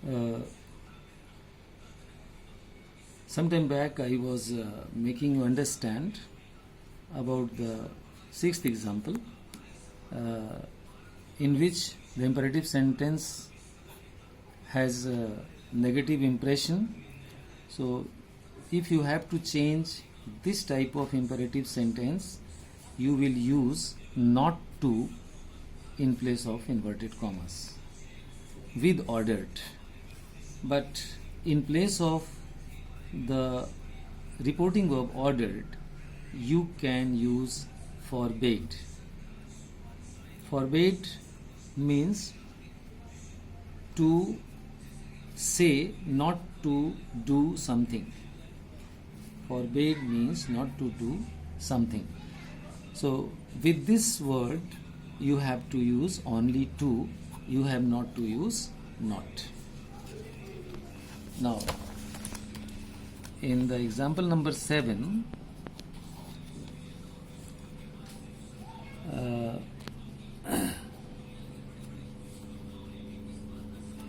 Uh, Sometime back, I was making you understand about the sixth example, uh, in which the imperative sentence has a negative impression. So, if you have to change this type of imperative sentence, you will use not to in place of inverted commas with ordered. But in place of the reporting verb ordered, you can use forbade. Forbade means to say not to do something. Forbade means not to do something. So with this word you have to use only to, you have not to use not. Now in the example number 7,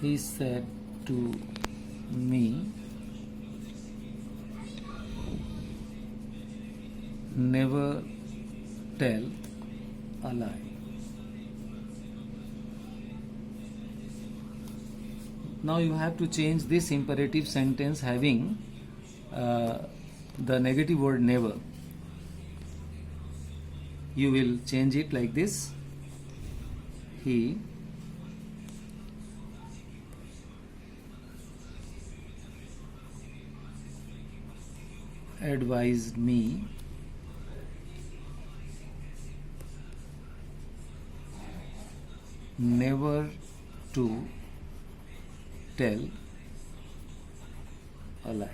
he said to me, never tell a lie. Now you have to change this imperative sentence having the negative word never. You will change it like this: he advised me never to tell a lie.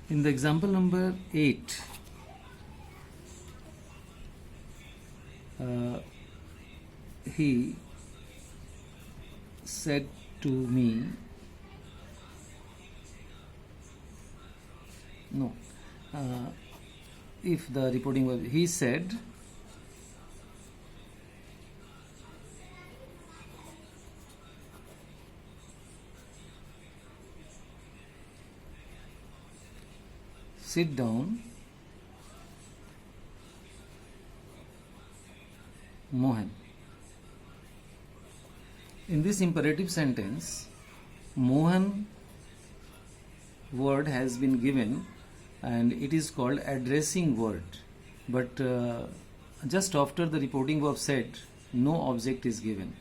In the example number 8, he said to me, if the reporting verb, he said sit down Mohan. In this imperative sentence, Mohan word has been given and it is called addressing word, but just after the reporting verb said, no object is given.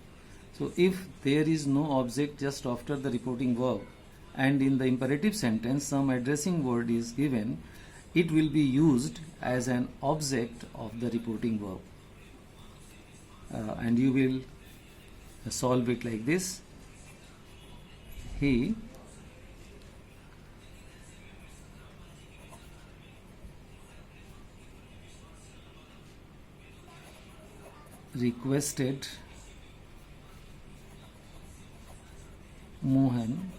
So if there is no object just after the reporting verb and in the imperative sentence some addressing word is given, it will be used as an object of the reporting verb, and you will solve it like this: he requested Mohan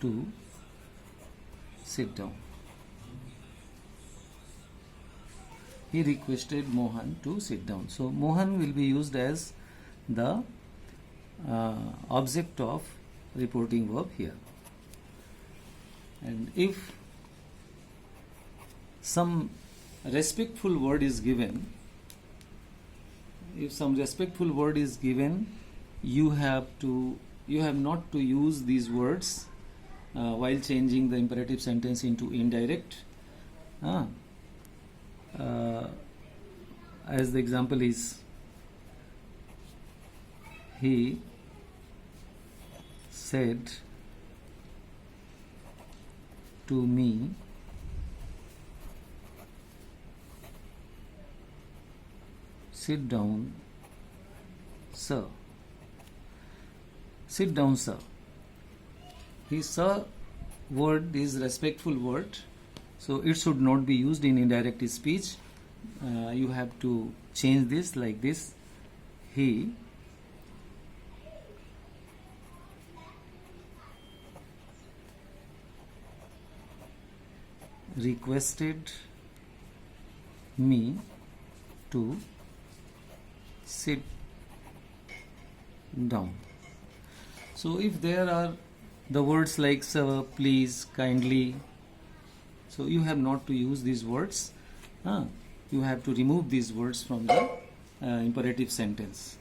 to sit down. He requested Mohan to sit down. So Mohan will be used as the object of reporting verb here. And if some respectful word is given, you have not to use these words while changing the imperative sentence into indirect. As the example is, he said to me, sit down, sir. Sit down, sir. His sir word is respectful word, so it should not be used in indirect speech. You have to change this like this: he requested me to sit down. So if there are the words like sir, please, kindly, so you have not to use these words. You have to remove these words from the imperative sentence.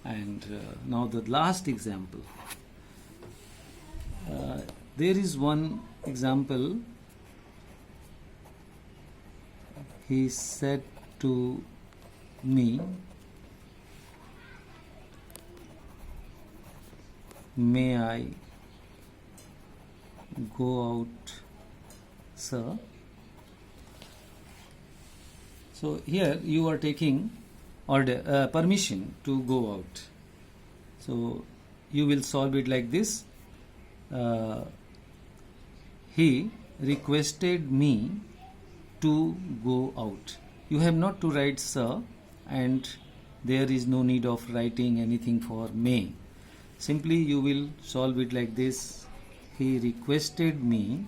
And now the last example. There is one example. He said to me, may I go out, sir? So here you are taking order, permission to go out. So you will solve it like this. He requested me to go out. You have not to write sir, and there is no need of writing anything for may. Simply you will solve it like this. He requested me.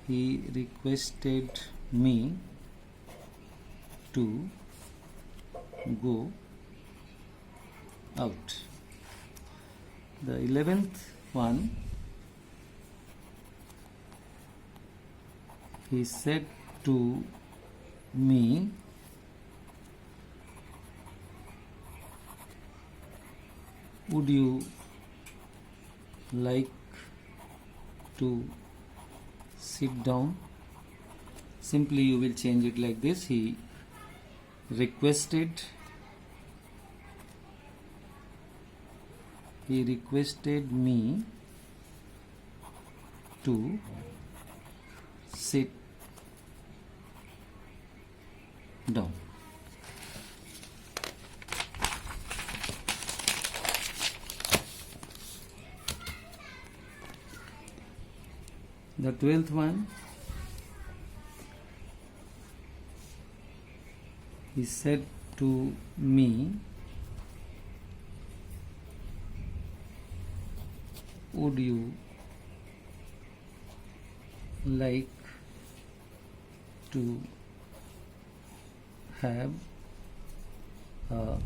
He requested me to go out. The 11th one, he said to me, would you like to sit down? Simply you will change it like this. He requested me to sit down. The 12th one, he said to me, would you like to have a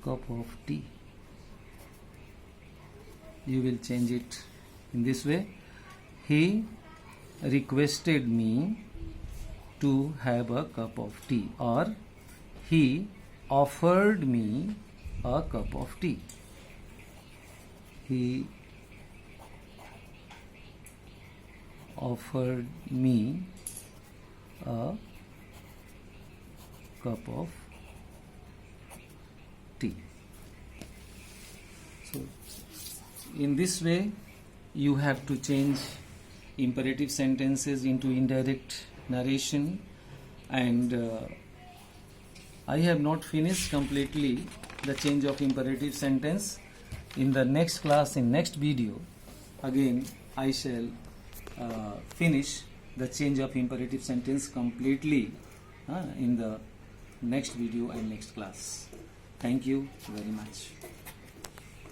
cup of tea? You will change it in this way. He requested me to have a cup of tea, or he offered me a cup of tea. He offered me a cup of tea. So in this way you have to change imperative sentences into indirect narration. And I have not finished completely the change of imperative sentence. In the next class, in next video, again I shall finish the change of imperative sentence completely in the next video and next class. Thank you very much.